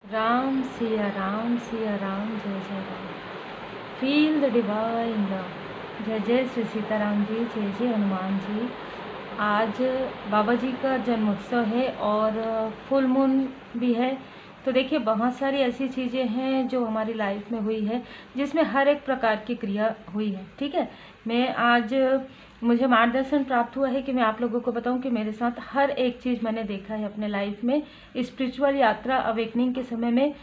राम सिया राम सिया राम, जय जय Ram. Feel the divine love. जय जय श्री सीताराम जी, जय जय हनुमान जी। आज बाबा जी का जन्मोत्सव है और फुल मून भी है। तो देखिए, बहुत सारी ऐसी चीज़ें हैं जो हमारी लाइफ में हुई है, जिसमें हर एक प्रकार की क्रिया हुई है। ठीक है, मैं आज मुझे मार्गदर्शन प्राप्त हुआ है कि मैं आप लोगों को बताऊं कि मेरे साथ हर एक चीज़ मैंने देखा है अपने लाइफ में। स्पिरिचुअल यात्रा अवेकनिंग के समय में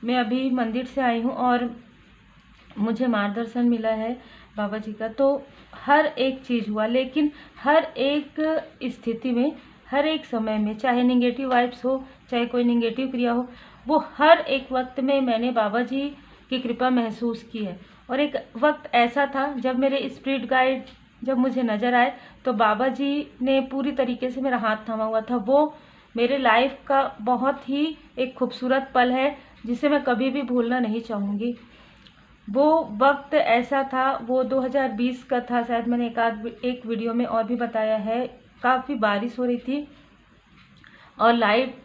मैं अभी मंदिर से आई हूं और मुझे मार्गदर्शन मिला है बाबा जी का। तो हर एक चीज़ हुआ, लेकिन हर एक स्थिति में, हर एक समय में, चाहे निगेटिव वाइब्स हो, चाहे कोई निगेटिव क्रिया हो, वो हर एक वक्त में मैंने बाबा जी की कृपा महसूस की है। और एक वक्त ऐसा था जब मेरे स्पिरिट गाइड जब मुझे नज़र आए तो बाबा जी ने पूरी तरीके से मेरा हाथ थामा हुआ था। वो मेरे लाइफ का बहुत ही एक खूबसूरत पल है जिसे मैं कभी भी भूलना नहीं चाहूँगी। वो वक्त ऐसा था, वो 2020 का था शायद, मैंने एक वीडियो में और भी बताया है। काफ़ी बारिश हो रही थी और लाइट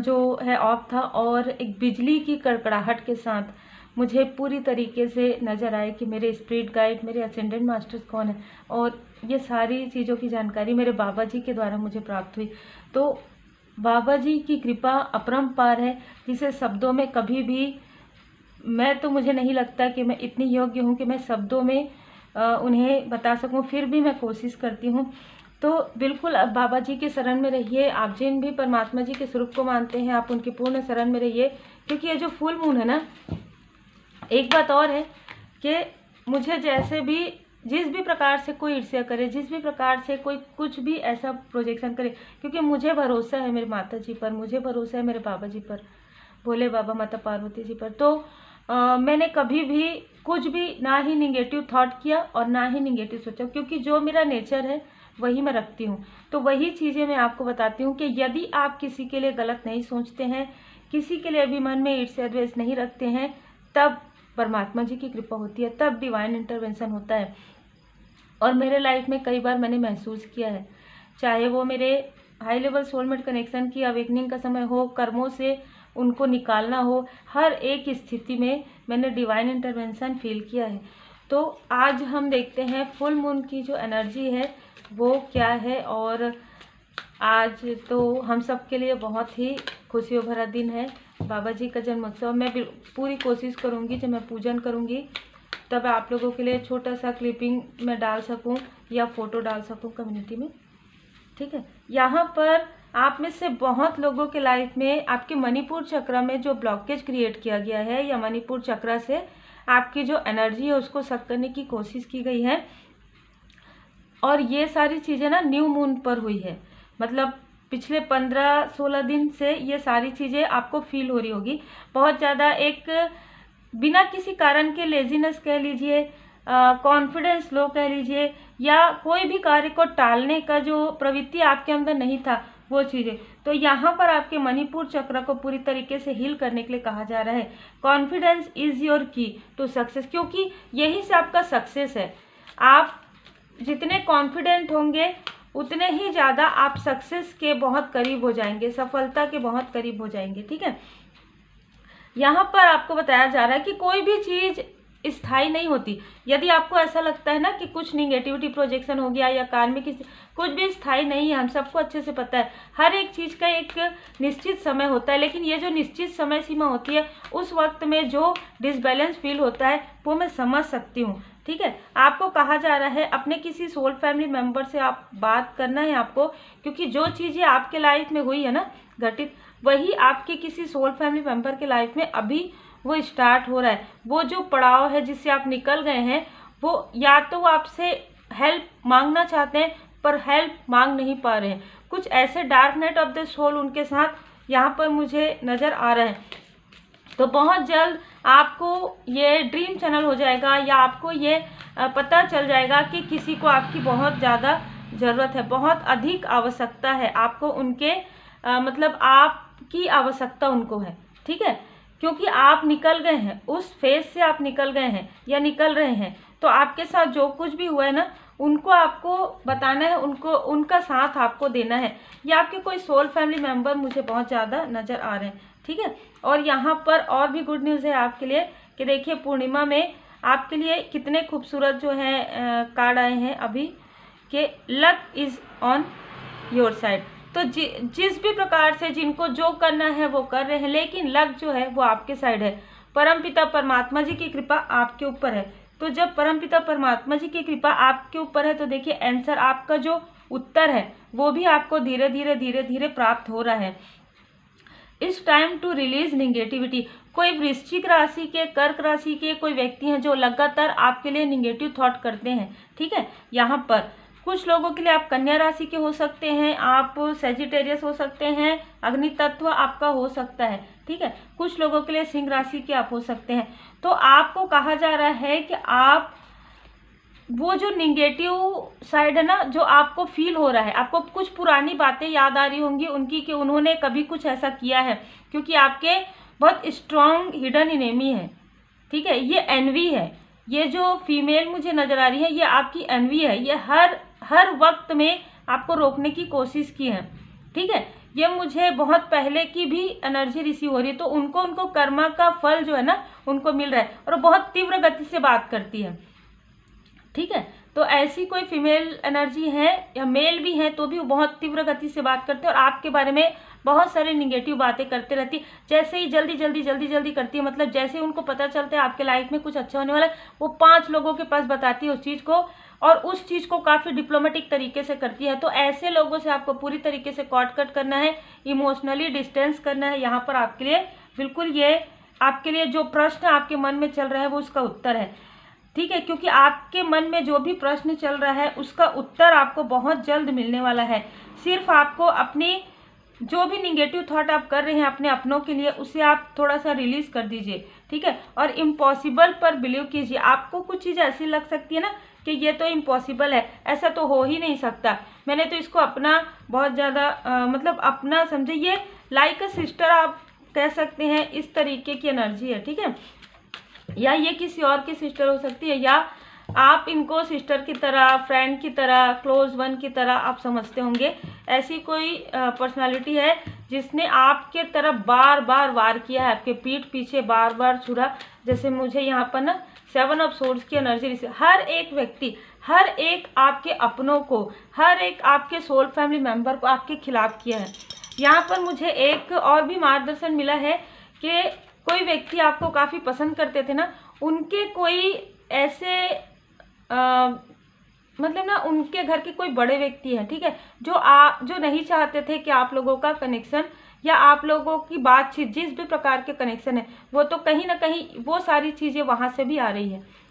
जो है ऑफ था और एक बिजली की कड़कड़ाहट के साथ मुझे पूरी तरीके से नज़र आए कि मेरे स्पिरिट गाइड, मेरे असेंडेंट मास्टर्स कौन है, और ये सारी चीज़ों की जानकारी मेरे बाबा जी के द्वारा मुझे प्राप्त हुई। तो बाबा जी की कृपा अपरंपार है, जिसे शब्दों में कभी भी, मैं तो मुझे नहीं लगता कि मैं इतनी योग्य हूँ कि मैं शब्दों में उन्हें बता सकूँ, फिर भी मैं कोशिश करती हूँ। तो बिल्कुल अब बाबा जी के शरण में रहिए। आप जिन भी परमात्मा जी के स्वरूप को मानते हैं, आप उनके पूर्ण शरण में रहिए, क्योंकि ये जो फुल मून है ना, एक बात और है कि मुझे जैसे भी, जिस भी प्रकार से कोई ईर्ष्या करे, जिस भी प्रकार से कोई कुछ भी ऐसा प्रोजेक्शन करे, क्योंकि मुझे भरोसा है मेरे माता जी पर, मुझे भरोसा है मेरे बाबा जी पर, भोले बाबा, माता पार्वती जी पर। तो मैंने कभी भी कुछ भी ना ही निगेटिव थॉट किया और ना ही निगेटिव सोचा, क्योंकि जो मेरा नेचर है वही मैं रखती हूँ। तो वही चीज़ें मैं आपको बताती हूँ कि यदि आप किसी के लिए गलत नहीं सोचते हैं, किसी के लिए भी मन में ईर्ष्या द्वेष नहीं रखते हैं, तब परमात्मा जी की कृपा होती है, तब डिवाइन इंटरवेंशन होता है। और मेरे लाइफ में कई बार मैंने महसूस किया है, चाहे वो मेरे हाई लेवल सोलमेट कनेक्शन की अवेकनिंग का समय हो, कर्मों से उनको निकालना हो, हर एक स्थिति में मैंने डिवाइन इंटरवेंशन फील किया है। तो आज हम देखते हैं फुल मून की जो एनर्जी है वो क्या है। और आज तो हम सब के लिए बहुत ही खुशियों भरा दिन है, बाबा जी का जन्मोत्सव। मैं पूरी कोशिश करूँगी, जब मैं पूजन करूँगी तब आप लोगों के लिए छोटा सा क्लिपिंग मैं डाल सकूं या फ़ोटो डाल सकूं कम्युनिटी में। ठीक है, यहाँ पर आप में से बहुत लोगों के लाइफ में आपके मणिपुर चक्र में जो ब्लॉकेज क्रिएट किया गया है, या मणिपुर चक्र से आपकी जो एनर्जी है उसको सक करने की कोशिश की गई है। और ये सारी चीज़ें ना न्यू मून पर हुई है, मतलब पिछले 15-16 दिन से ये सारी चीज़ें आपको फील हो रही होगी। बहुत ज़्यादा एक बिना किसी कारण के लेजीनेस कह लीजिए, कॉन्फिडेंस लो कह लीजिए, या कोई भी कार्य को टालने का जो प्रवृत्ति आपके अंदर नहीं था, वो चीज़ें। तो यहाँ पर आपके मणिपुर चक्र को पूरी तरीके से हील करने के लिए कहा जा रहा है। कॉन्फिडेंस इज़ योर की टू सक्सेस, क्योंकि यही से आपका सक्सेस है। आप जितने कॉन्फिडेंट होंगे उतने ही ज़्यादा आप सक्सेस के बहुत करीब हो जाएंगे, सफलता के बहुत करीब हो जाएंगे। ठीक है, यहाँ पर आपको बताया जा रहा है कि कोई भी चीज़ स्थायी नहीं होती। यदि आपको ऐसा लगता है ना कि कुछ निगेटिविटी प्रोजेक्शन हो गया या कार में किसी, कुछ भी स्थायी नहीं है, हम सबको अच्छे से पता है। हर एक चीज़ का एक निश्चित समय होता है, लेकिन ये जो निश्चित समय सीमा होती है, उस वक्त में जो डिसबैलेंस फील होता है वो मैं समझ सकती हूँ। ठीक है, आपको कहा जा रहा है अपने किसी सोल फैमिली मेम्बर से आप बात करना है आपको, क्योंकि जो चीज़ें आपके लाइफ में हुई है ना घटित, वही आपके किसी सोल फैमिली मेम्बर के लाइफ में अभी वो स्टार्ट हो रहा है। वो जो पड़ाव है जिससे आप निकल गए हैं, वो या तो वो आपसे हेल्प मांगना चाहते हैं पर हेल्प मांग नहीं पा रहे हैं। कुछ ऐसे dark night of the soul उनके साथ यहाँ पर मुझे नज़र आ रहा है। तो बहुत जल्द आपको ये ड्रीम चैनल हो जाएगा, या आपको ये पता चल जाएगा कि किसी को आपकी बहुत ज़्यादा ज़रूरत है, बहुत अधिक आवश्यकता है आपको उनके, मतलब आपकी आवश्यकता उनको है। ठीक है, क्योंकि आप निकल गए हैं उस फेज से, आप निकल गए हैं या निकल रहे हैं। तो आपके साथ जो कुछ भी हुआ है ना, उनको आपको बताना है, उनको उनका साथ आपको देना है। या आपके कोई सोल फैमिली मेम्बर मुझे बहुत ज़्यादा नज़र आ रहे हैं। ठीक है। और यहाँ पर और भी गुड न्यूज़ है आपके लिए कि देखिए पूर्णिमा में आपके लिए कितने खूबसूरत जो है कार्ड आए हैं अभी कि luck is on your side. तो जिस भी प्रकार से जिनको जो करना है वो कर रहे हैं, लेकिन लक जो है वो आपके साइड है। परमपिता परमात्मा जी की कृपा आपके ऊपर है। तो जब परमपिता परमात्मा जी की कृपा आपके ऊपर है तो देखिए आंसर, आपका जो उत्तर है वो भी आपको धीरे धीरे प्राप्त हो रहा है। It's time to release negativity. कोई वृश्चिक राशि के, कर्क राशि के कोई व्यक्ति हैं जो लगातार आपके लिए निगेटिव थॉट करते हैं, ठीक है। यहाँ पर कुछ लोगों के लिए आप कन्या राशि के हो सकते हैं, आप सेजिटेरियस हो सकते हैं, अग्नि तत्व आपका हो सकता है, ठीक है। कुछ लोगों के लिए सिंह राशि के आप हो सकते हैं। तो आपको कहा जा रहा है कि आप वो जो निगेटिव साइड है ना, जो आपको फील हो रहा है, आपको कुछ पुरानी बातें याद आ रही होंगी उनकी कि उन्होंने कभी कुछ ऐसा किया है, क्योंकि आपके बहुत स्ट्रॉन्ग हिडन एनिमी है, ठीक है। ये एनवी है, ये जो फीमेल मुझे नज़र आ रही है ये आपकी एनवी है। ये हर वक्त में आपको रोकने की कोशिश की है, ठीक है। ये मुझे बहुत पहले की भी एनर्जी रिसीव हो रही है। तो उनको कर्मा का फल जो है ना उनको मिल रहा है, और बहुत तीव्र गति से बात करती है, ठीक है। तो ऐसी कोई फीमेल एनर्जी है या मेल भी है तो भी वो बहुत तीव्र गति से बात करते हैं और आपके बारे में बहुत सारी निगेटिव बातें करते रहती है। जैसे ही जल्दी करती है, मतलब जैसे ही उनको पता चलता है आपके लाइफ में कुछ अच्छा होने वाला है, वो 5 लोगों के पास बताती है उस चीज़ को, और उस चीज़ को काफ़ी डिप्लोमेटिक तरीके से करती है। तो ऐसे लोगों से आपको पूरी तरीके से कट करना है, इमोशनली डिस्टेंस करना है। यहाँ पर आपके लिए बिल्कुल ये आपके लिए जो प्रश्न आपके मन में चल रहा है वो उसका उत्तर है, ठीक है। क्योंकि आपके मन में जो भी प्रश्न चल रहा है उसका उत्तर आपको बहुत जल्द मिलने वाला है। सिर्फ आपको अपनी जो भी निगेटिव थॉट आप कर रहे हैं अपने अपनों के लिए, उसे आप थोड़ा सा रिलीज कर दीजिए, ठीक है। और इम्पॉसिबल पर बिलीव कीजिए। आपको कुछ चीज़ ऐसी लग सकती है ना कि ये तो इम्पॉसिबल है, ऐसा तो हो ही नहीं सकता, मैंने तो इसको अपना बहुत ज़्यादा मतलब अपना समझे, ये लाइक अ सिस्टर आप कह सकते हैं, इस तरीके की एनर्जी है, ठीक है। या ये किसी और की सिस्टर हो सकती है, या आप इनको सिस्टर की तरह, फ्रेंड की तरह, क्लोज वन की तरह आप समझते होंगे। ऐसी कोई पर्सनालिटी है जिसने आपके तरफ बार बार वार किया है, आपके पीठ पीछे बार बार छुरा। जैसे मुझे यहाँ पर ना 7 ऑफ सोर्ड्स की एनर्जी, हर एक व्यक्ति, हर एक आपके अपनों को, हर एक आपके सोल फैमिली मेम्बर को आपके खिलाफ किया है। यहाँ पर मुझे एक और भी मार्गदर्शन मिला है कि कोई व्यक्ति आपको काफ़ी पसंद करते थे ना, उनके कोई ऐसे मतलब ना उनके घर के कोई बड़े व्यक्ति हैं, ठीक है, जो नहीं चाहते थे कि आप लोगों का कनेक्शन या आप लोगों की बातचीत, जिस भी प्रकार के कनेक्शन है वो तो कहीं ना कहीं वो सारी चीज़ें वहाँ से भी आ रही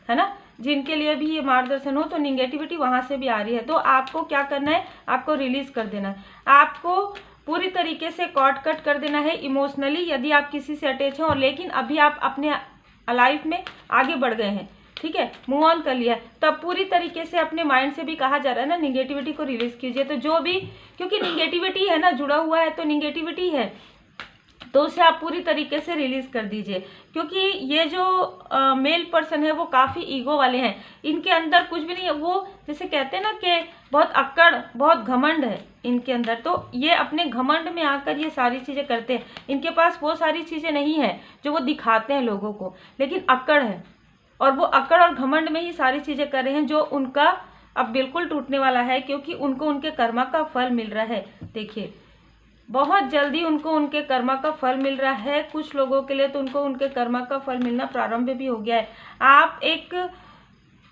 है ना। जिनके लिए भी ये मार्गदर्शन हो तो निगेटिविटी वहाँ से भी आ रही है। तो आपको क्या करना है, आपको रिलीज़ कर देना है, आपको पूरी तरीके से कट कर देना है इमोशनली। यदि आप किसी से अटैच हैं और लेकिन अभी आप अपने लाइफ में आगे बढ़ गए हैं, ठीक है, मूव ऑन कर लिया, तब पूरी तरीके से अपने माइंड से भी कहा जा रहा है ना निगेटिविटी को रिलीज कीजिए। तो जो भी, क्योंकि निगेटिविटी है ना, जुड़ा हुआ है तो निगेटिविटी है, तो उसे आप पूरी तरीके से रिलीज कर दीजिए। क्योंकि ये जो मेल पर्सन है वो काफ़ी ईगो वाले हैं, इनके अंदर कुछ भी नहीं है। वो जैसे कहते हैं ना कि बहुत अक्कड़, बहुत घमंड है इनके अंदर, तो ये अपने घमंड में आकर ये सारी चीज़ें करते हैं। इनके पास वो सारी चीज़ें नहीं है जो वो दिखाते हैं लोगों को, लेकिन अक्कड़ है, और वो अक्कड़ और घमंड में ही सारी चीज़ें कर रहे हैं जो उनका अब बिल्कुल टूटने वाला है, क्योंकि उनको उनके कर्मा का फल मिल रहा है। देखिए बहुत जल्दी उनको उनके कर्मा का फल मिल रहा है। कुछ लोगों के लिए तो उनको उनके कर्मा का फल मिलना प्रारंभ भी हो गया है।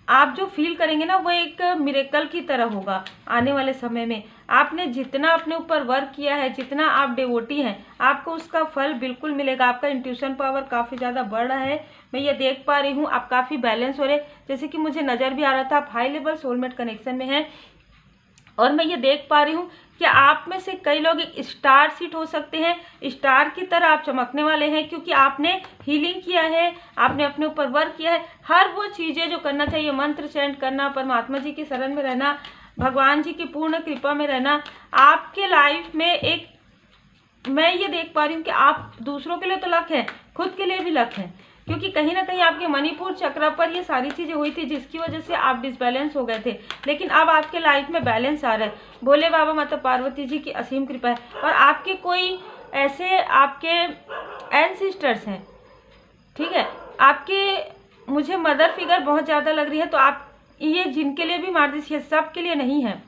आप जो फील करेंगे ना वो एक मिरेकल की तरह होगा आने वाले समय में। आपने जितना अपने ऊपर वर्क किया है, जितना आप डिवोटी हैं, आपको उसका फल बिल्कुल मिलेगा। आपका इंट्यूशन पावर काफ़ी ज़्यादा बढ़ रहा है, मैं ये देख पा रही हूँ। आप काफ़ी बैलेंस हो रहे, जैसे कि मुझे नज़र भी आ रहा था आप हाई लेवल सोलमेट कनेक्शन में हैं। और मैं ये देख पा रही हूँ कि आप में से कई लोग एक स्टार सीट हो सकते हैं, स्टार की तरह आप चमकने वाले हैं, क्योंकि आपने हीलिंग किया है, आपने अपने ऊपर वर्क किया है। हर वो चीज़ें जो करना चाहिए, मंत्र चैंट करना, परमात्मा जी की शरण में रहना, भगवान जी की पूर्ण कृपा में रहना, आपके लाइफ में एक, मैं ये देख पा रही हूँ कि आप दूसरों के लिए तो लक है, खुद के लिए भी लक है, क्योंकि कहीं ना कहीं आपके मणिपुर चक्र पर ये सारी चीज़ें हुई थी जिसकी वजह से आप डिसबैलेंस हो गए थे, लेकिन अब आपके लाइफ में बैलेंस आ रहा है। भोले बाबा माता पार्वती जी की असीम कृपा है। और आपके कोई ऐसे आपके एंसेस्टर्स हैं, ठीक है, आपके मुझे मदर फिगर बहुत ज़्यादा लग रही है। तो आप ये जिनके लिए भी मार दीजिए, सब के लिए नहीं है,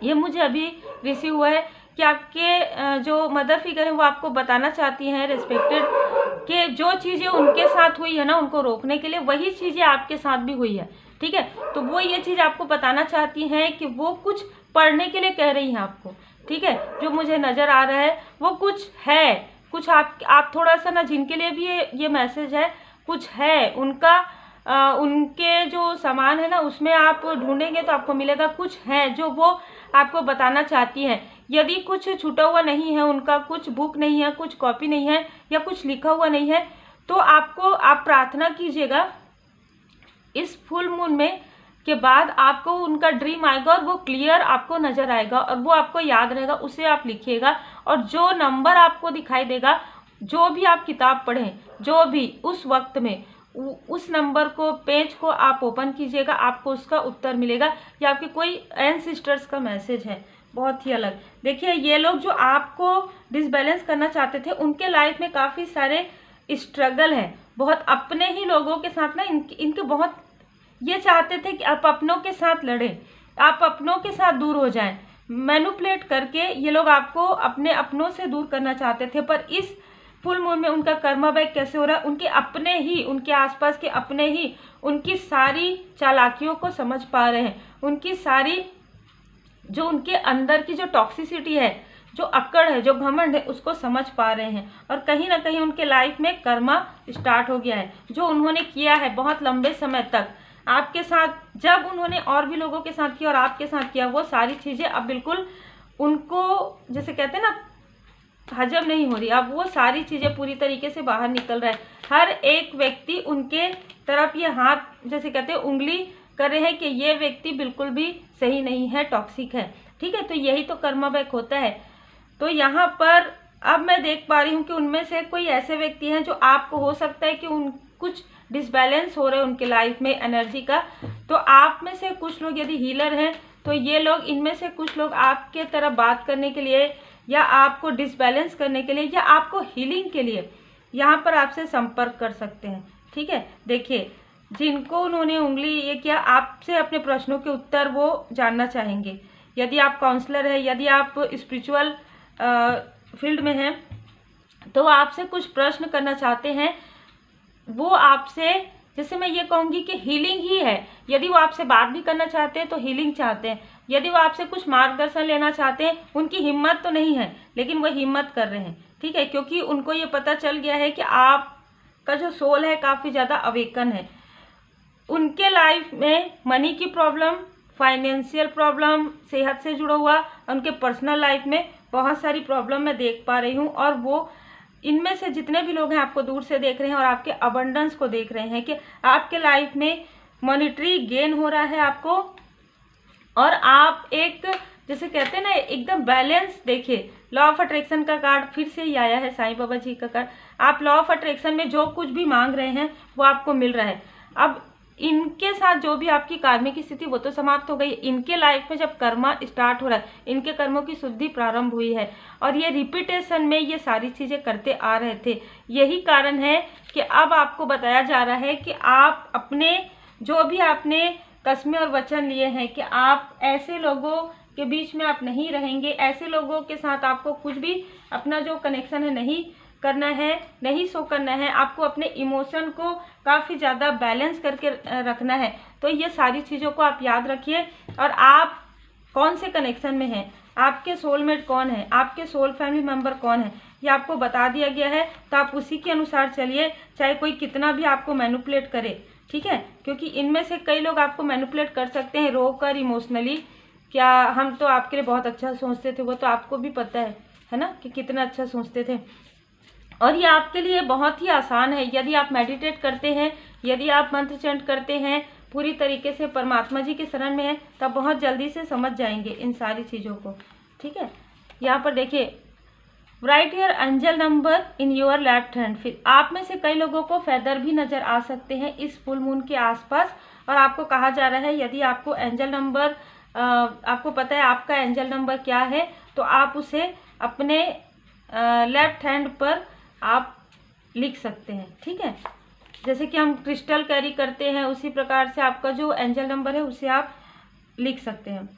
ये मुझे अभी रिसीव हुआ है कि आपके जो मदर फिगर है वो आपको बताना चाहती हैं रिस्पेक्टेड, कि जो चीज़ें उनके साथ हुई है ना उनको रोकने के लिए, वही चीज़ें आपके साथ भी हुई है, ठीक है। तो वो ये चीज़ आपको बताना चाहती हैं कि वो कुछ पढ़ने के लिए कह रही हैं आपको, ठीक है। जो मुझे नज़र आ रहा है वो कुछ है, कुछ आप थोड़ा सा ना, जिनके लिए भी ये मैसेज है, कुछ है उनका, उनके जो सामान है ना उसमें आप ढूंढेंगे तो आपको मिलेगा, कुछ है जो वो आपको बताना चाहती हैं। यदि कुछ छूटा हुआ नहीं है उनका, कुछ बुक नहीं है, कुछ कॉपी नहीं है, या कुछ लिखा हुआ नहीं है, तो आप प्रार्थना कीजिएगा इस फुल मून में के बाद आपको उनका ड्रीम आएगा और वो क्लियर आपको नज़र आएगा और वो आपको याद रहेगा, उसे आप लिखिएगा। और जो नंबर आपको दिखाई देगा, जो भी आप किताब पढ़ें, जो भी उस वक्त में, उस नंबर को, पेज को आप ओपन कीजिएगा, आपको उसका उत्तर मिलेगा। या आपके कोई एंसेस्टर्स का मैसेज है, बहुत ही अलग। देखिए, ये लोग जो आपको डिसबैलेंस करना चाहते थे, उनके लाइफ में काफ़ी सारे स्ट्रगल है, बहुत अपने ही लोगों के साथ ना, इनके बहुत ये चाहते थे कि आप अपनों के साथ लड़ें, आप अपनों के साथ दूर हो जाएं, मैनिपुलेट करके ये लोग आपको अपने अपनों से दूर करना चाहते थे। पर इस फुल मून में उनका कर्मा बैक कैसे हो रहा है, उनके अपने ही, उनके आसपास के अपने ही उनकी सारी चालाकियों को समझ पा रहे हैं, उनकी सारी जो उनके अंदर की जो टॉक्सिसिटी है, जो अक्कड़ है, जो घमंड है, उसको समझ पा रहे हैं। और कहीं ना कहीं उनके लाइफ में कर्मा स्टार्ट हो गया है, जो उन्होंने किया है बहुत लंबे समय तक आपके साथ, जब उन्होंने और भी लोगों के साथ किया और आपके साथ किया, वो सारी चीज़ें अब बिल्कुल उनको, जैसे कहते हैं ना, हजम नहीं हो रही। अब वो सारी चीज़ें पूरी तरीके से बाहर निकल रहा है। हर एक व्यक्ति उनके तरफ ये हाथ, जैसे कहते हैं, उंगली कर रहे हैं कि ये व्यक्ति बिल्कुल भी सही नहीं है, टॉक्सिक है, ठीक है। तो यही तो कर्मा बैक होता है। तो यहाँ पर अब मैं देख पा रही हूँ कि उनमें से कोई ऐसे व्यक्ति हैं जो आपको, हो सकता है कि उन कुछ डिसबैलेंस हो रहे हैं उनके लाइफ में एनर्जी का। तो आप में से कुछ लोग यदि हीलर हैं तो ये लोग, इनमें से कुछ लोग आपके तरफ बात करने के लिए, या आपको डिसबैलेंस करने के लिए, या आपको हीलिंग के लिए यहाँ पर आपसे संपर्क कर सकते हैं, ठीक है। देखिए, जिनको उन्होंने उंगली ये किया, आपसे अपने प्रश्नों के उत्तर वो जानना चाहेंगे। यदि आप काउंसलर है, यदि आप स्पिरिचुअल फील्ड में हैं, तो आपसे कुछ प्रश्न करना चाहते हैं। वो आपसे, जैसे मैं ये कहूँगी कि हीलिंग ही है। यदि वो आपसे बात भी करना चाहते हैं तो हीलिंग चाहते हैं। यदि वो आपसे कुछ मार्गदर्शन लेना चाहते हैं, उनकी हिम्मत तो नहीं है, लेकिन वो हिम्मत कर रहे हैं, ठीक है, क्योंकि उनको ये पता चल गया है कि आपका जो सोल है काफ़ी ज़्यादा अवेकन है। उनके लाइफ में मनी की प्रॉब्लम, फाइनेंशियल प्रॉब्लम, सेहत से जुड़ा हुआ, उनके पर्सनल लाइफ में बहुत सारी प्रॉब्लम मैं देख पा रही हूँ। और वो, इनमें से जितने भी लोग हैं आपको दूर से देख रहे हैं और आपके अबंडेंस को देख रहे हैं कि आपके लाइफ में मॉनेटरी गेन हो रहा है आपको, और आप एक, जैसे कहते हैं ना, एकदम बैलेंस। देखिए, लॉ ऑफ अट्रैक्शन का कार्ड फिर से ही आया है, साईं बाबा जी का कार्ड। आप लॉ ऑफ अट्रैक्शन में जो कुछ भी मांग रहे हैं वो आपको मिल रहा है। अब इनके साथ जो भी आपकी कार्मिक की स्थिति, वो तो समाप्त हो गई। इनके लाइफ में जब कर्मा स्टार्ट हो रहा है, इनके कर्मों की शुद्धि प्रारंभ हुई है, और ये रिपीटेशन में ये सारी चीज़ें करते आ रहे थे। यही कारण है कि अब आपको बताया जा रहा है कि आप अपने, जो भी आपने कस्में और वचन लिए हैं कि आप ऐसे लोगों के बीच में आप नहीं रहेंगे, ऐसे लोगों के साथ आपको कुछ भी अपना जो कनेक्शन है नहीं करना है, नहीं शो करना है, आपको अपने इमोशन को काफ़ी ज़्यादा बैलेंस करके रखना है। तो ये सारी चीज़ों को आप याद रखिए। और आप कौन से कनेक्शन में हैं, आपके सोलमेट कौन है, आपके सोल फैमिली मेम्बर कौन है, ये आपको बता दिया गया है। तो आप उसी के अनुसार चलिए, चाहे कोई कितना भी आपको मैनिपुलेट करे, ठीक है। क्योंकि इनमें से कई लोग आपको मैनिपुलेट कर सकते हैं रोक कर, इमोशनली। क्या हम तो आपके लिए बहुत अच्छा सोचते थे, वो तो आपको भी पता है ना, कि कितना अच्छा सोचते थे। और ये आपके लिए बहुत ही आसान है। यदि आप मेडिटेट करते हैं, यदि आप मंत्र चंट करते हैं, पूरी तरीके से परमात्मा जी के शरण में हैं, तब बहुत जल्दी से समझ जाएंगे इन सारी चीज़ों को, ठीक है। यहाँ पर देखिए, right your angel number in your left hand. फिर आप में से कई लोगों को फेदर भी नज़र आ सकते हैं इस फुल मून के आसपास। और आपको कहा जा रहा है, यदि आपको एंजल नंबर, आपको पता है आपका एंजल नंबर क्या है, तो आप उसे अपने लेफ्ट हैंड पर आप लिख सकते हैं, ठीक है। जैसे कि हम क्रिस्टल कैरी करते हैं उसी प्रकार से आपका जो एंजल नंबर है उसे आप लिख सकते हैं।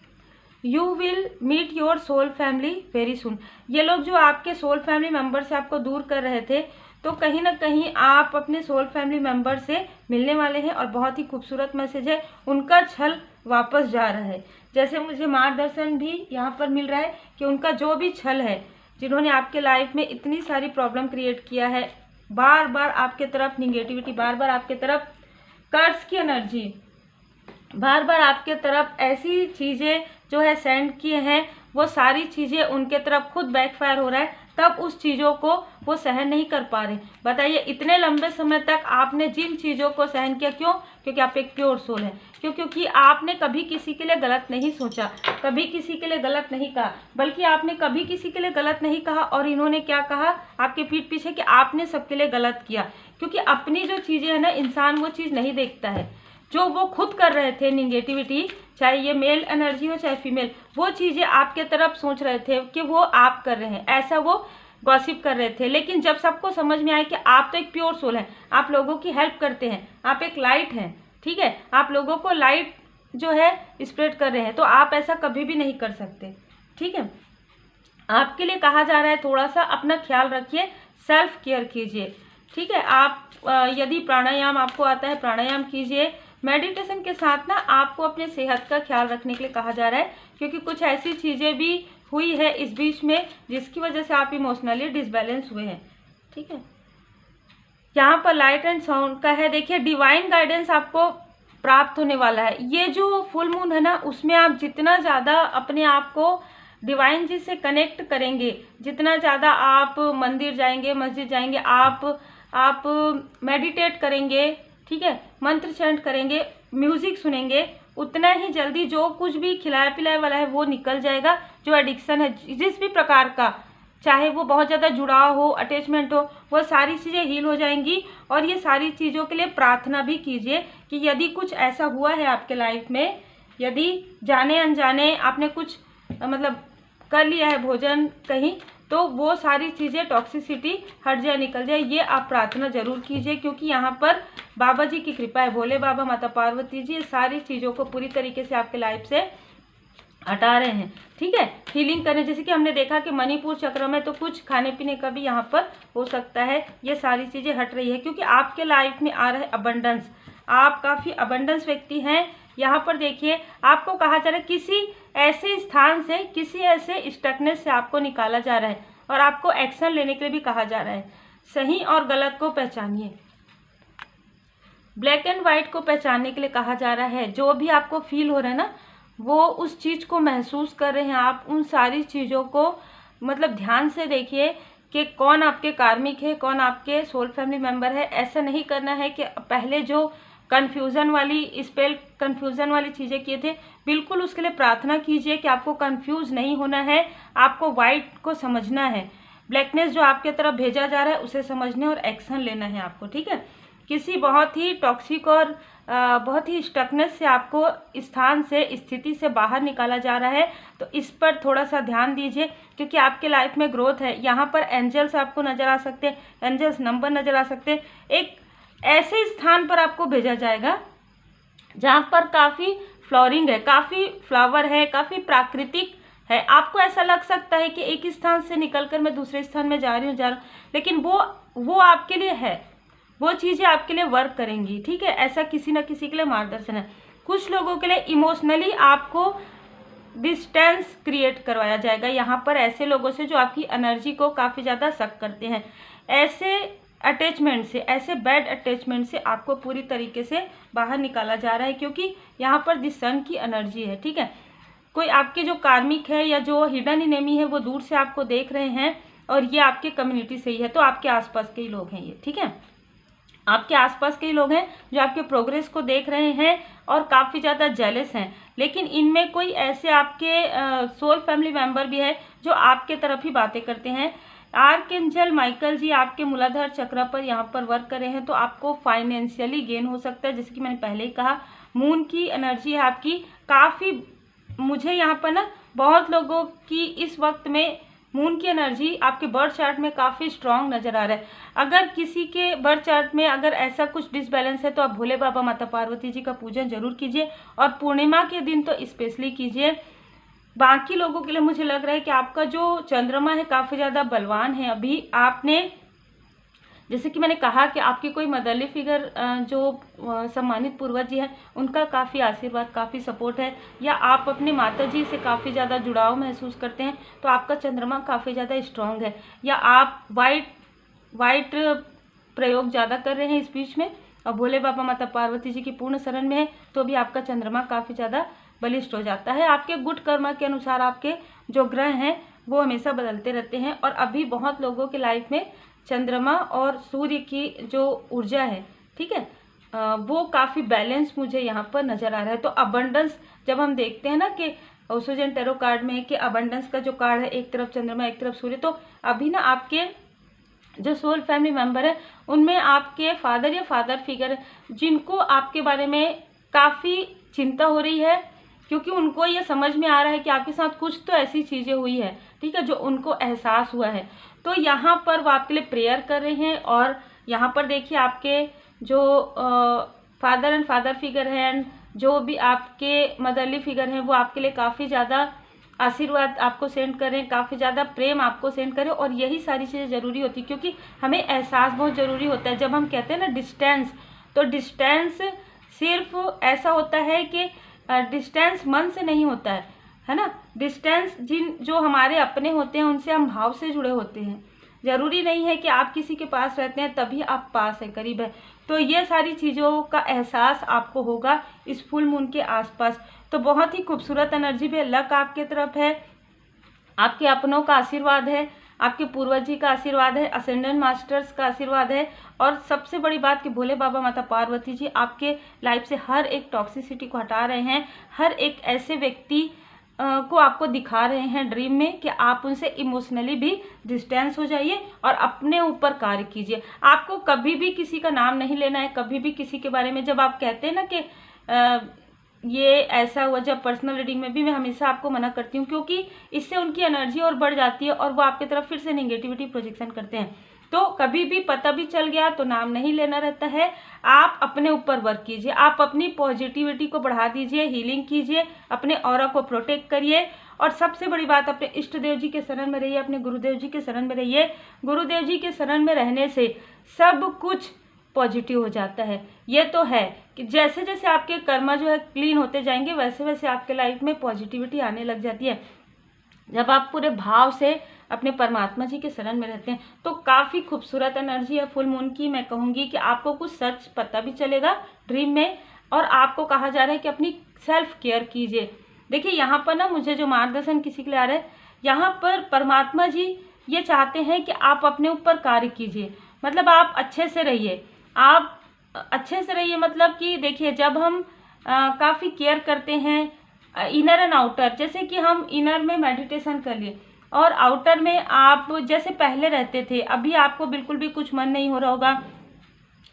You will meet your soul family very soon. ये लोग जो आपके सोल फैमिली मेम्बर से आपको दूर कर रहे थे, तो कहीं ना कहीं आप अपने सोल फैमिली मेम्बर से मिलने वाले हैं। और बहुत ही खूबसूरत मैसेज है, उनका छल वापस जा रहा है। जैसे मुझे मार्गदर्शन भी यहाँ पर मिल रहा है कि उनका जो भी छल है, जिन्होंने आपके लाइफ में इतनी सारी प्रॉब्लम क्रिएट किया है, बार बार आपके तरफ निगेटिविटी, बार बार आपके तरफ कर्ज की एनर्जी, बार बार आपके तरफ ऐसी चीज़ें जो है सेंड किए हैं, वो सारी चीज़ें उनके तरफ खुद बैकफायर हो रहा है, तब उस चीज़ों को वो सहन नहीं कर पा रहे। बताइए, इतने लंबे समय तक आपने जिन चीज़ों को सहन किया, क्यों? क्योंकि आप एक प्योर सोल हैं। क्योंकि आपने कभी किसी के लिए गलत नहीं सोचा, कभी किसी के लिए गलत नहीं कहा, बल्कि आपने कभी किसी के लिए गलत नहीं कहा। और इन्होंने क्या कहा आपके पीठ पीछे कि आपने सबके लिए गलत किया। क्योंकि अपनी जो चीज़ें हैं ना, इंसान वो चीज़ नहीं देखता है जो वो खुद कर रहे थे। निगेटिविटी, चाहे ये मेल एनर्जी हो चाहे फीमेल, वो चीज़ें आपके तरफ सोच रहे थे कि वो आप कर रहे हैं, ऐसा वो गॉसिप कर रहे थे। लेकिन जब सबको समझ में आया कि आप तो एक प्योर सोल हैं, आप लोगों की हेल्प करते हैं, आप एक लाइट हैं, ठीक है, आप लोगों को लाइट जो है स्प्रेड कर रहे हैं, तो आप ऐसा कभी भी नहीं कर सकते, ठीक है। आपके लिए कहा जा रहा है थोड़ा सा अपना ख्याल रखिए, सेल्फ केयर कीजिए, ठीक है। आप यदि प्राणायाम आपको आता है, प्राणायाम कीजिए। मेडिटेशन के साथ ना आपको अपने सेहत का ख्याल रखने के लिए कहा जा रहा है, क्योंकि कुछ ऐसी चीज़ें भी हुई है इस बीच में जिसकी वजह से आप इमोशनली डिसबैलेंस हुए हैं, ठीक है। यहाँ पर लाइट एंड साउंड का है, देखिए डिवाइन गाइडेंस आपको प्राप्त होने वाला है। ये जो फुल मून है ना, उसमें आप जितना ज़्यादा अपने आप को डिवाइन जी से कनेक्ट करेंगे, जितना ज़्यादा आप मंदिर जाएंगे, मस्जिद जाएंगे, आप मेडिटेट करेंगे, ठीक है, मंत्र चैंट करेंगे, म्यूजिक सुनेंगे, उतना ही जल्दी जो कुछ भी खिलाया पिलाया वाला है वो निकल जाएगा। जो एडिक्शन है जिस भी प्रकार का, चाहे वो बहुत ज़्यादा जुड़ाव हो, अटैचमेंट हो, वो सारी चीज़ें हील हो जाएंगी। और ये सारी चीज़ों के लिए प्रार्थना भी कीजिए कि यदि कुछ ऐसा हुआ है आपके लाइफ में, यदि जाने अनजाने आपने कुछ मतलब कर लिया है भोजन कहीं, तो वो सारी चीज़ें टॉक्सिसिटी हट जाए, निकल जाए, ये आप प्रार्थना जरूर कीजिए। क्योंकि यहाँ पर बाबा जी की कृपा है, भोले बाबा, माता पार्वती जी, ये सारी चीज़ों को पूरी तरीके से आपके लाइफ से हटा रहे हैं, ठीक है। हीलिंग करें, जैसे कि हमने देखा कि मणिपुर चक्र में तो कुछ खाने पीने का भी यहाँ पर हो सकता है, ये सारी चीज़ें हट रही है। क्योंकि आपके लाइफ में आ रहा है अबंडेंस, आप काफ़ी अबंडेंस व्यक्ति हैं। यहाँ पर देखिए, आपको कहा जा रहा है किसी ऐसे स्थान से, किसी ऐसे स्टकनेस से आपको निकाला जा रहा है, और आपको एक्शन लेने के लिए भी कहा जा रहा है। सही और गलत को पहचानिए, ब्लैक एंड वाइट को पहचानने के लिए कहा जा रहा है। जो भी आपको फील हो रहा है ना, वो उस चीज़ को महसूस कर रहे हैं आप, उन सारी चीज़ों को मतलब ध्यान से देखिए कि कौन आपके कार्मिक है, कौन आपके सोल फैमिली मेम्बर है। ऐसा नहीं करना है कि पहले जो कन्फ्यूज़न वाली स्पेल, कन्फ्यूज़न वाली चीज़ें किए थे, बिल्कुल उसके लिए प्रार्थना कीजिए कि आपको कन्फ्यूज़ नहीं होना है, आपको वाइट को समझना है, ब्लैकनेस जो आपके तरफ भेजा जा रहा है उसे समझना है और एक्शन लेना है आपको, ठीक है। किसी बहुत ही टॉक्सिक और बहुत ही स्टकनेस से आपको स्थान से, स्थिति से बाहर निकाला जा रहा है, तो इस पर थोड़ा सा ध्यान दीजिए। क्योंकि आपके लाइफ में ग्रोथ है। यहाँ पर एंजल्स आपको नज़र आ सकते हैं, एंजल्स नंबर नज़र आ सकते हैं। एक ऐसे स्थान पर आपको भेजा जाएगा जहाँ पर काफ़ी फ्लोरिंग है, काफ़ी फ्लावर है, काफ़ी प्राकृतिक है। आपको ऐसा लग सकता है कि एक स्थान से निकलकर मैं दूसरे स्थान में जा रही हूँ, लेकिन वो आपके लिए है, वो चीज़ें आपके लिए वर्क करेंगी, ठीक है। ऐसा किसी न किसी के लिए मार्गदर्शन है। कुछ लोगों के लिए इमोशनली आपको डिस्टेंस क्रिएट करवाया जाएगा यहाँ पर, ऐसे लोगों से जो आपकी एनर्जी को काफ़ी ज़्यादा सक करते हैं। ऐसे अटैचमेंट से, ऐसे बैड अटैचमेंट से आपको पूरी तरीके से बाहर निकाला जा रहा है। क्योंकि यहाँ पर जिस सन की एनर्जी है, ठीक है, कोई आपके जो कार्मिक है या जो हिडन एनिमी है वो दूर से आपको देख रहे हैं, और ये आपके कम्युनिटी से ही है, तो आपके आसपास के ही लोग हैं ये, ठीक है। आपके आसपास के लोग हैं जो आपके प्रोग्रेस को देख रहे हैं और काफ़ी ज़्यादा जेलस हैं। लेकिन इनमें कोई ऐसे आपके सोल फैमिली मेंबर भी है जो आपके तरफ ही बातें करते हैं। आर्कएंजल माइकल जी आपके मूलाधार चक्र पर यहाँ पर वर्क कर रहे हैं, तो आपको फाइनेंशियली गेन हो सकता है। जैसे कि मैंने पहले ही कहा, मून की एनर्जी है आपकी काफ़ी। मुझे यहाँ पर ना बहुत लोगों की इस वक्त में मून की एनर्जी आपके बर्थ चार्ट में काफ़ी स्ट्रांग नज़र आ रहा है। अगर किसी के बर्थ चार्ट में अगर ऐसा कुछ डिसबैलेंस है तो आप भोले बाबा माता पार्वती जी का पूजन जरूर कीजिए, और पूर्णिमा के दिन तो स्पेशली कीजिए। बाकी लोगों के लिए मुझे लग रहा है कि आपका जो चंद्रमा है काफ़ी ज़्यादा बलवान है। अभी आपने, जैसे कि मैंने कहा कि आपकी कोई मदरली फिगर जो सम्मानित पूर्वज जी हैं उनका काफ़ी आशीर्वाद, काफ़ी सपोर्ट है, या आप अपने माता जी से काफ़ी ज़्यादा जुड़ाव महसूस करते हैं, तो आपका चंद्रमा काफ़ी ज़्यादा स्ट्रांग है। या आप वाइट प्रयोग ज़्यादा कर रहे हैं इस बीच में और भोले बाबा माता पार्वती जी की पूर्ण शरण में है, तो भी आपका चंद्रमा काफ़ी ज़्यादा बलिष्ठ हो जाता है। आपके गुड कर्मा के अनुसार आपके जो ग्रह हैं वो हमेशा बदलते रहते हैं, और अभी बहुत लोगों के लाइफ में चंद्रमा और सूर्य की जो ऊर्जा है, ठीक है, वो काफ़ी बैलेंस मुझे यहाँ पर नज़र आ रहा है। तो अबंडेंस जब हम देखते हैं ना कि ओसोजन टेरो कार्ड में कि अबंडेंस का जो कार्ड है, एक तरफ चंद्रमा एक तरफ सूर्य, तो अभी ना आपके जो सोल फैमिली मेंबर है उनमें आपके फादर या फादर फिगर जिनको आपके बारे में काफ़ी चिंता हो रही है, क्योंकि उनको ये समझ में आ रहा है कि आपके साथ कुछ तो ऐसी चीज़ें हुई है, ठीक है, जो उनको एहसास हुआ है। तो यहाँ पर वो आपके लिए प्रेयर कर रहे हैं, और यहाँ पर देखिए आपके जो फादर एंड फादर फिगर हैं एंड जो भी आपके मदरली फिगर हैं वो आपके लिए काफ़ी ज़्यादा आशीर्वाद आपको सेंड करें, काफ़ी ज़्यादा प्रेम आपको सेंड करें। और यही सारी चीज़ें ज़रूरी होती है, क्योंकि हमें एहसास बहुत ज़रूरी होता है। जब हम कहते हैं ना डिस्टेंस, तो डिस्टेंस सिर्फ ऐसा होता है कि डिस्टेंस मन से नहीं होता है ना। डिस्टेंस जो हमारे अपने होते हैं उनसे हम भाव से जुड़े होते हैं। ज़रूरी नहीं है कि आप किसी के पास रहते हैं तभी आप पास है, करीब है। तो ये सारी चीज़ों का एहसास आपको होगा इस फुल मून के आसपास। तो बहुत ही खूबसूरत एनर्जी भी लक आपके तरफ है, आपके अपनों का आशीर्वाद है, आपके पूर्वज जी का आशीर्वाद है, असेंडेंट मास्टर्स का आशीर्वाद है, और सबसे बड़ी बात कि भोले बाबा माता पार्वती जी आपके लाइफ से हर एक टॉक्सिसिटी को हटा रहे हैं। हर एक ऐसे व्यक्ति को आपको दिखा रहे हैं ड्रीम में कि आप उनसे इमोशनली भी डिस्टेंस हो जाइए और अपने ऊपर कार्य कीजिए। आपको कभी भी किसी का नाम नहीं लेना है, कभी भी किसी के बारे में जब आप कहते हैं ना कि ये ऐसा हुआ, जब पर्सनल रीडिंग में भी मैं हमेशा आपको मना करती हूँ, क्योंकि इससे उनकी एनर्जी और बढ़ जाती है और वो आपकी तरफ फिर से नेगेटिविटी प्रोजेक्शन करते हैं। तो कभी भी पता भी चल गया तो नाम नहीं लेना रहता है। आप अपने ऊपर वर्क कीजिए, आप अपनी पॉजिटिविटी को बढ़ा दीजिए, हीलिंग कीजिए, अपने ऑरा को प्रोटेक्ट करिए, और सबसे बड़ी बात अपने इष्ट देव जी के शरण में रहिए, अपने गुरुदेव जी के शरण में रहिए। गुरुदेव जी के शरण में रहने से सब कुछ पॉजिटिव हो जाता है। ये तो है कि जैसे जैसे आपके कर्मा जो है क्लीन होते जाएंगे वैसे वैसे आपके लाइफ में पॉजिटिविटी आने लग जाती है। जब आप पूरे भाव से अपने परमात्मा जी के शरण में रहते हैं तो काफ़ी खूबसूरत एनर्जी है फुल मून की। मैं कहूँगी कि आपको कुछ सच पता भी चलेगा ड्रीम में, और आपको कहा जा रहा है कि अपनी सेल्फ केयर कीजिए। देखिए यहाँ पर ना मुझे जो मार्गदर्शन किसी के लिए आ रहा है, यहाँ पर परमात्मा जी ये चाहते हैं कि आप अपने ऊपर कार्य कीजिए, मतलब आप अच्छे से रहिए, आप अच्छे से रहिए। मतलब कि देखिए जब हम काफ़ी केयर करते हैं इनर एंड आउटर, जैसे कि हम इनर में मेडिटेशन कर लिए और आउटर में आप जैसे पहले रहते थे, अभी आपको बिल्कुल भी कुछ मन नहीं हो रहा होगा,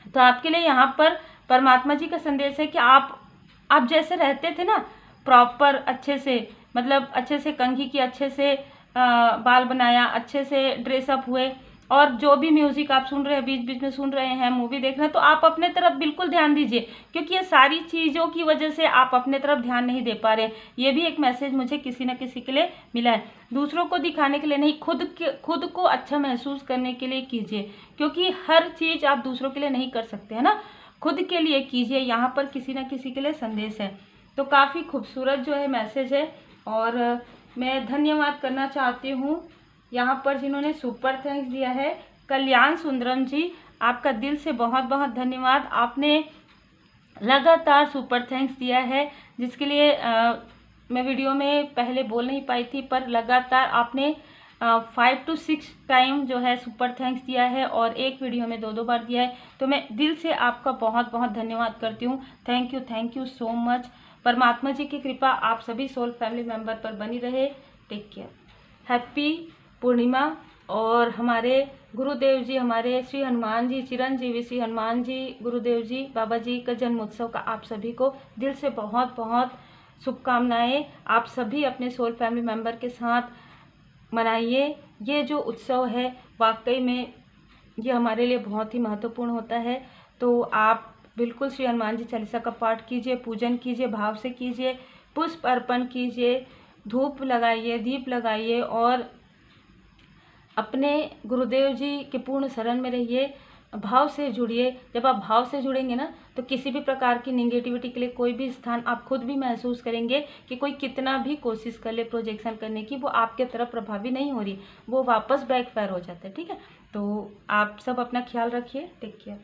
तो आपके लिए यहाँ पर परमात्मा जी का संदेश है कि आप जैसे रहते थे ना प्रॉपर अच्छे से, मतलब अच्छे से कंघी की, अच्छे से बाल बनाया, अच्छे से ड्रेसअप हुए, और जो भी म्यूज़िक आप सुन रहे हैं, बीच बीच में सुन रहे हैं, मूवी देख रहे हैं, तो आप अपने तरफ बिल्कुल ध्यान दीजिए, क्योंकि ये सारी चीज़ों की वजह से आप अपने तरफ ध्यान नहीं दे पा रहे। ये भी एक मैसेज मुझे किसी न किसी के लिए मिला है। दूसरों को दिखाने के लिए नहीं, खुद को अच्छा महसूस करने के लिए कीजिए, क्योंकि हर चीज़ आप दूसरों के लिए नहीं कर सकते हैं ना, खुद के लिए कीजिए। यहाँ पर किसी न किसी के लिए संदेश है। तो काफ़ी खूबसूरत जो है मैसेज है, और मैं धन्यवाद करना चाहती हूँ यहाँ पर जिन्होंने सुपर थैंक्स दिया है। कल्याण सुंदरम जी, आपका दिल से बहुत बहुत धन्यवाद। आपने लगातार सुपर थैंक्स दिया है, जिसके लिए मैं वीडियो में पहले बोल नहीं पाई थी, पर लगातार आपने 5 to 6 टाइम जो है सुपर थैंक्स दिया है, और एक वीडियो में 2 बार दिया है। तो मैं दिल से आपका बहुत बहुत धन्यवाद करती हूँ। Thank you so much. परमात्मा जी की कृपा आप सभी सोल फैमिली मेम्बर पर बनी रहे। Take care. हैप्पी पूर्णिमा। और हमारे गुरुदेव जी, हमारे श्री हनुमान जी, चिरंजीवी श्री हनुमान जी, गुरुदेव जी, बाबा जी का जन्मोत्सव का आप सभी को दिल से बहुत बहुत शुभकामनाएं। आप सभी अपने सोल फैमिली मेम्बर के साथ मनाइए, ये जो उत्सव है वाकई में ये हमारे लिए बहुत ही महत्वपूर्ण होता है। तो आप बिल्कुल श्री हनुमान जी चालीसा का पाठ कीजिए, पूजन कीजिए, भाव से कीजिए, पुष्प अर्पण कीजिए, धूप लगाइए, दीप लगाइए और अपने गुरुदेव जी के पूर्ण शरण में रहिए, भाव से जुड़िए। जब आप भाव से जुड़ेंगे ना तो किसी भी प्रकार की निगेटिविटी के लिए कोई भी स्थान आप खुद भी महसूस करेंगे कि कोई कितना भी कोशिश कर ले प्रोजेक्शन करने की, वो आपके तरफ प्रभावी नहीं हो रही, वो वापस बैकफायर हो जाता है। ठीक है, तो आप सब अपना ख्याल रखिए। Take care.